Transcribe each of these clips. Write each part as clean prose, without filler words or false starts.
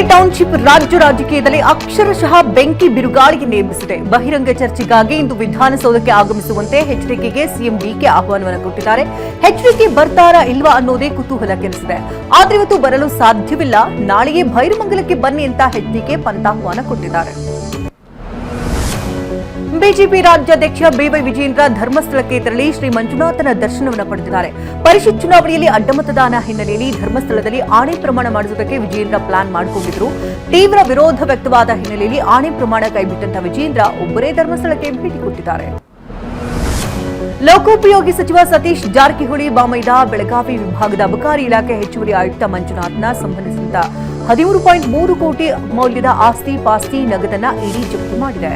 Township ರಾಜ್ಯ ರಾಜಕೀಯದಲ್ಲಿ ಅಕ್ಷರಶಃ ಬೆಂಕಿ ಬಿರುಗಾಳಿಗೆ ನೇಮಿಸಿದೆ. ಬಹಿರಂಗ ಚರ್ಚೆಗಾಗಿ ಇಂದು ವಿಧಾನಸೌಧಕ್ಕೆ ಆಗಮಿಸುವಂತೆ ಎಚ್ಡಿಕೆಗೆ ಸಿಎಂ ಡಿಕೆ ಆಹ್ವಾನವನ್ನು ಕೊಟ್ಟಿದ್ದಾರೆ. ಎಚ್ಡಿಕೆ ಬರ್ತಾರಾ ಇಲ್ವಾ ಅನ್ನೋದೇ ಕುತೂಹಲ ಕೆರಳಿಸಿದೆ. ಆದ್ರೆ ಇವತ್ತು ಬರಲು ಸಾಧ್ಯವಿಲ್ಲ, ನಾಳೆಯೇ ಭೈರಮಂಗಲಕ್ಕೆ ಬನ್ನಿ ಅಂತ ಎಚ್ಡಿಕೆ ಪಂಥಾಹ್ವಾನ ಕೊಟ್ಟಿದ್ದಾರೆ. ಬಿಜೆಪಿ ರಾಜ್ಯಾಧ್ಯಕ್ಷ ಬಿವೈ ವಿಜಯೇಂದ್ರ ಧರ್ಮಸ್ಥಳಕ್ಕೆ ತೆರಳಿ ಶ್ರೀ ಮಂಜುನಾಥನ ದರ್ಶನವನ್ನು ಪಡೆದಿದ್ದಾರೆ. ಪರಿಷತ್ ಚುನಾವಣೆಯಲ್ಲಿ ಅಡ್ಡಮತದಾನ ಹಿನ್ನೆಲೆಯಲ್ಲಿ ಧರ್ಮಸ್ಥಳದಲ್ಲಿ ಆಣೆ ಪ್ರಮಾಣ ಮಾಡಿಸುವುದಕ್ಕೆ ವಿಜಯೇಂದ್ರ ಪ್ಲಾನ್ ಮಾಡಿಕೊಂಡಿದ್ದರು. ತೀವ್ರ ವಿರೋಧ ವ್ಯಕ್ತವಾದ ಹಿನ್ನೆಲೆಯಲ್ಲಿ ಆಣೆ ಪ್ರಮಾಣ ಕೈಬಿಟ್ಟಂತ ವಿಜಯೇಂದ್ರ ಒಬ್ಬರೇ ಧರ್ಮಸ್ಥಳಕ್ಕೆ ಭೇಟಿ ಕೊಟ್ಟಿದ್ದಾರೆ. ಲೋಕೋಪಯೋಗಿ ಸಚಿವ ಸತೀಶ್ ಜಾರಕಿಹೊಳಿ ಬಾಮೈದ ಬೆಳಗಾವಿ ವಿಭಾಗದ ಅಬಕಾರಿ ಇಲಾಖೆ ಹೆಚ್ಚುವರಿ ಆಯುಕ್ತ ಮಂಜುನಾಥ್ನ ಸಂಬಂಧಿಸಿದಂತ 13.3 ಕೋಟಿ ಮೌಲ್ಯದ ಆಸ್ತಿ ಪಾಸ್ತಿ ನಗದನ್ನ ಇಡಿ ಜಪ್ತಿ ಮಾಡಿದೆ.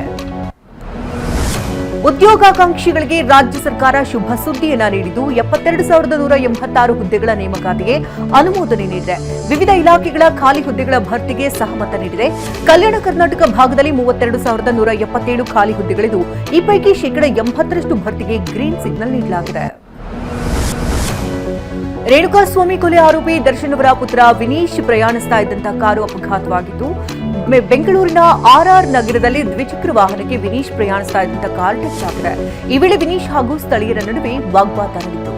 ಉದ್ಯೋಗಾಕಾಂಕ್ಷಿಗಳಿಗೆ ರಾಜ್ಯ ಸರ್ಕಾರ ಶುಭ ಸುದ್ದಿಯನ್ನ ನೀಡಿದ್ದು 72,186 ಹುದ್ದೆಗಳ ನೇಮಕಾತಿಗೆ ಅನುಮೋದನೆ ನೀಡಿದೆ. ವಿವಿಧ ಇಲಾಖೆಗಳ ಖಾಲಿ ಹುದ್ದೆಗಳ ಭರ್ತಿಗೆ ಸಹಮತ ನೀಡಿದೆ. ಕಲ್ಯಾಣ ಕರ್ನಾಟಕ ಭಾಗದಲ್ಲಿ 32,177 ಖಾಲಿ ಹುದ್ದೆಗಳಿದ್ದು, ಈ ಪೈಕಿ 80% ಭರ್ತಿಗೆ ಗ್ರೀನ್ ಸಿಗ್ನಲ್ ನೀಡಲಾಗಿದೆ. ರೇಣುಕಾಸ್ವಾಮಿ ಕೊಲೆ ಆರೋಪಿ ದರ್ಶನ್ ಅವರ ಪುತ್ರ ವಿನೀಶ್ ಪ್ರಯಾಣಿಸ್ತಾ ಇದ್ದಂತ ಕಾರು ಅಪಘಾತವಾಗಿತ್ತು. ಬೆಂಗಳೂರಿನ ಆರ್ಆರ್ ನಗರದಲ್ಲಿ ದ್ವಿಚಕ್ರ ವಾಹನಕ್ಕೆ ವಿನೀಶ್ ಪ್ರಯಾಣಿಸ್ತಾ ಇದ್ದಂತ ಕಾರ್ ಟಚ್ ಆಗಿದೆ. ಈ ವೇಳೆ ವಿನೀಶ್ ಹಾಗೂ ಸ್ಥಳೀಯರ ನಡುವೆ ವಾಗ್ವಾದ ನಡೆಯಿತು.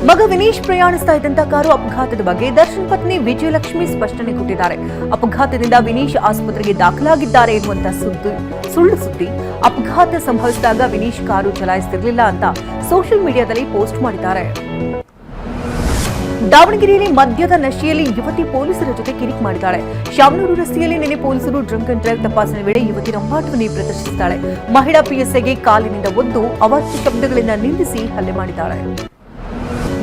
ಮಗ ವಿನೀಶ್ ಪ್ರಯಾಣಿಸ್ತಾ ಇದ್ದಂತ ಕಾರು ಅಪಘಾತದ ಬಗ್ಗೆ ದರ್ಶನ್ ಪತ್ನಿ ವಿಜಯಲಕ್ಷ್ಮಿ ಸ್ಪಷ್ಟನೆ ಕೊಟ್ಟಿದ್ದಾರೆ. ಅಪಘಾತದಿಂದ ವಿನೀಶ್ ಆಸ್ಪತ್ರೆಗೆ ದಾಖಲಾಗಿದ್ದಾರೆ ಎನ್ನುವಂತ ಸುಳ್ಳು ಸುದ್ದಿ. ಅಪಘಾತ ಸಂಭವಿಸಿದಾಗ ವಿನೀಶ್ ಕಾರು ಚಲಾಯಿಸುತ್ತಿರಲಿಲ್ಲ ಅಂತ ಸೋಷಿಯಲ್ ಮೀಡಿಯಾದಲ್ಲಿ ಪೋಸ್ಟ್ ಮಾಡಿದ್ದಾರೆ. ದಾವಣಗೆರೆಯಲ್ಲಿ ಮದ್ಯದ ನಶೆಯಲ್ಲಿ ಯುವತಿ ಪೊಲೀಸರ ಜೊತೆ ಕಿರಿಕ್ ಮಾಡಿದ್ದಾಳೆ. ಶಾಮನೂರು ರಸ್ತೆಯಲ್ಲಿ ನಿನ್ನೆ ಪೊಲೀಸರು ಡ್ರಂಕ್ ಅಂಡ್ ಡ್ರೈವ್ ತಪಾಸಣೆ ವೇಳೆ ಯುವತಿ ರಂಪಾಟವನ್ನು ಪ್ರದರ್ಶಿಸಿದ್ದಾಳೆ. ಮಹಿಳಾ ಪಿಎಸ್ಐಗೆ ಕಾಲಿನಿಂದ ಒದ್ದು ಅವಾಚ್ಯ ಶಬ್ದಗಳಿಂದ ನಿಂದಿಸಿ ಹಲ್ಲೆ ಮಾಡಿದ್ದಾಳೆ.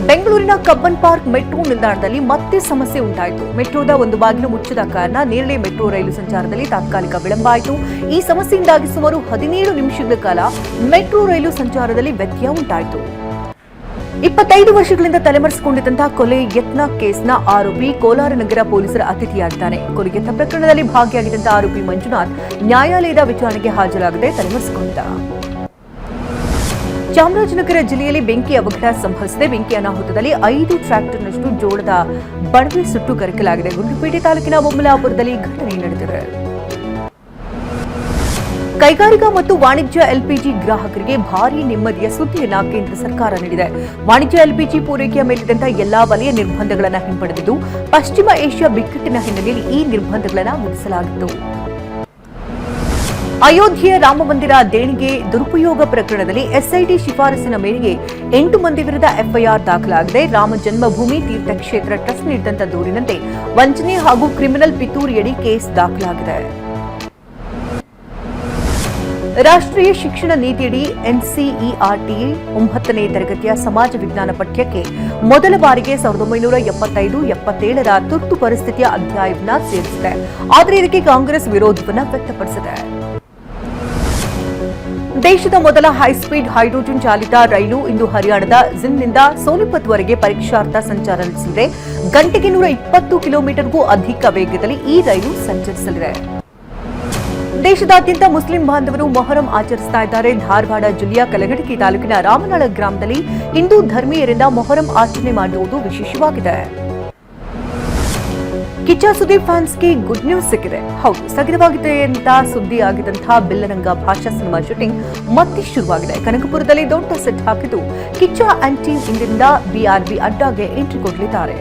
ಬೆಂಗಳೂರಿನ ಕಬ್ಬನ್ ಪಾರ್ಕ್ ಮೆಟ್ರೋ ನಿಲ್ದಾಣದಲ್ಲಿ ಮತ್ತೆ ಸಮಸ್ಯೆ ಉಂಟಾಯಿತು. ಮೆಟ್ರೋದ ಒಂದು ಬಾಗಿಲು ಮುಚ್ಚಿದ ಕಾರಣ ನೇರಳೆ ಮೆಟ್ರೋ ರೈಲು ಸಂಚಾರದಲ್ಲಿ ತಾತ್ಕಾಲಿಕ ವಿಳಂಬ ಆಯಿತು. ಈ ಸಮಸ್ಯೆಯಿಂದಾಗಿ ಸುಮಾರು 17 ನಿಮಿಷಗಳ ಕಾಲ ಮೆಟ್ರೋ ರೈಲು ಸಂಚಾರದಲ್ಲಿ ವ್ಯತ್ಯಯ ಉಂಟಾಯಿತು. 25 ವರ್ಷಗಳಿಂದ ತಲೆಮರೆಸಿಕೊಂಡಿದ್ದಂತಹ ಕೊಲೆ ಯತ್ನ ಕೇಸ್ನ ಆರೋಪಿ ಕೋಲಾರ ನಗರ ಪೊಲೀಸರ ಅತಿಥಿಯಾಗಿದ್ದಾನೆ. ಕೊಲೆ ಯತ್ನ ಪ್ರಕರಣದಲ್ಲಿ ಭಾಗಿಯಾಗಿದ್ದಂತಹ ಆರೋಪಿ ಮಂಜುನಾಥ್ ನ್ಯಾಯಾಲಯದ ವಿಚಾರಣೆಗೆ ಹಾಜರಾಗದೆ ತಲೆಮರೆಸಿಕೊಂಡಿದ್ದ. ಚಾಮರಾಜನಗರ ಜಿಲ್ಲೆಯಲ್ಲಿ ಬೆಂಕಿ ಅವಘಡ ಸಂಭವಿಸಿದೆ. ಬೆಂಕಿ ಅನಾಹುತದಲ್ಲಿ 5 ಟ್ರ್ಯಾಕ್ಟರ್ನಷ್ಟು ಜೋಳದ ಬಣವೆ ಸುಟ್ಟು ಕರಕಲಾಗಿದೆ. ಗುಂಡ್ಲುಪೇಟೆ ತಾಲೂಕಿನ ಬೊಮ್ಮಲಾಪುರದಲ್ಲಿ ಘಟನೆ ನಡೆದಿದೆ. ಕೈಗಾರಿಕಾ ಮತ್ತು ವಾಣಿಜ್ಯ ಎಲ್ಪಿಜಿ ಗ್ರಾಹಕರಿಗೆ ಭಾರೀ ನೆಮ್ಮದಿಯ ಸುದ್ದಿಯನ್ನ ಕೇಂದ್ರ ಸರ್ಕಾರ ನೀಡಿದೆ. ವಾಣಿಜ್ಯ ಎಲ್ಪಿಜಿ ಪೂರೈಕೆಯ ಮೇಲಿದ್ದಂತಹ ಎಲ್ಲಾ ವಲಯ ನಿರ್ಬಂಧಗಳನ್ನು ಹಿಂಪಡೆದಿದ್ದು, ಪಶ್ಚಿಮ ಏಷ್ಯಾ ಬಿಕ್ಕಟ್ಟಿನ ಹಿನ್ನೆಲೆಯಲ್ಲಿ ಈ ನಿರ್ಬಂಧಗಳನ್ನು ವಿಧಿಸಲಾಗಿತ್ತು. ಅಯೋಧ್ಯೆಯ ರಾಮಮಂದಿರ ದೇಣಿಗೆ ದುರುಪಯೋಗ ಪ್ರಕರಣದಲ್ಲಿ ಎಸ್ಐಟಿ ಶಿಫಾರಸಿನ ಮೇರೆಗೆ 8 ಮಂದಿ ವಿರುದ್ಧ ಎಫ್ಐಆರ್ ದಾಖಲಾಗಿದೆ. ರಾಮ ಜನ್ಮಭೂಮಿ ತೀರ್ಥಕ್ಷೇತ್ರ ಟ್ರಸ್ಟ್ ನೀಡಿದಂತ ದೂರಿನಂತೆ ವಂಚನೆ ಹಾಗೂ ಕ್ರಿಮಿನಲ್ ಪಿತೂರಿಯಡಿ ಕೇಸ್ ದಾಖಲಾಗಿದೆ. ರಾಷ್ಟ್ರೀಯ ಶಿಕ್ಷಣ ನೀತಿಯಡಿ ಎನ್ಸಿಇಆರ್ಟಿ 9ನೇ ತರಗತಿಯ ಸಮಾಜ ವಿಜ್ಞಾನ ಪಠ್ಯಕ್ಕೆ ಮೊದಲ ಬಾರಿಗೆ 1975-77ರ ತುರ್ತು ಪರಿಸ್ಥಿತಿಯ ಅಧ್ಯಾಯವನ್ನ ಸೇರಿಸಿದೆ. ಆದರೆ ಇದಕ್ಕೆ ಕಾಂಗ್ರೆಸ್ ವಿರೋಧವನ್ನು ವ್ಯಕ್ತಪಡಿಸಿದೆ. ದೇಶದ ಮೊದಲ ಹೈಸ್ಪೀಡ್ ಹೈಡ್ರೋಜನ್ ಚಾಲಿತ ರೈಲು ಇಂದು ಹರಿಯಾಣದ ಜಿಂದ್ನಿಂದ ಸೋನಿಪತ್ವರೆಗೆ ಪರೀಕ್ಷಾರ್ಥ ಸಂಚಾರ ನಡೆಸಲಿದೆ. ಗಂಟೆಗೆ 120 ಕಿಲೋಮೀಟರ್ಗೂ ಅಧಿಕ ವೇಗದಲ್ಲಿ ಈ ರೈಲು ಸಂಚರಿಸಲಿದೆ. ದೇಶದಾದ್ಯಂತ ಮುಸ್ಲಿಂ ಬಾಂಧವರು ಮೊಹರಂ ಆಚರಿಸ್ತಾ ಇದ್ದಾರೆ. ಧಾರವಾಡ ಜಿಲ್ಲೆಯ ಕಲಘಟಕಿ ತಾಲೂಕಿನ ರಾಮನಾಳ ಗ್ರಾಮದಲ್ಲಿ ಹಿಂದೂ ಧರ್ಮೀಯರಿಂದ ಮೊಹರಂ ಆಚರಣೆ ಮಾಡುವುದು ವಿಶೇಷವಾಗಿದೆ. ಕಿಚ್ಚ ಸುದೀಪ್ ಫ್ಯಾನ್ಸ್ಗೆ ಗುಡ್ ನ್ಯೂಸ್ ಸಿಕ್ಕಿದೆ. ಹೌದು, ಸ್ಥಗಿತವಾಗಿದೆ ಅಂತ ಸುದ್ದಿ ಆಗಿದ್ದಂತಹ ಬಿಲ್ಲರಂಗ ಭಾಷಾ ಸಿನಿಮಾ ಶೂಟಿಂಗ್ ಮತ್ತೆ ಶುರುವಾಗಿದೆ. ಕನಕಪುರದಲ್ಲಿ ದೊಡ್ಡ ಸೆಟ್ ಹಾಕಿದ್ದು ಕಿಚ್ಚ ಅಂಡ್ ಟೀಮ್ ಇಂದಿನಿಂದ BRB ಅಡ್ಡಾಗೆ ಎಂಟ್ರಿ ಕೊಡಲಿದ್ದಾರೆ.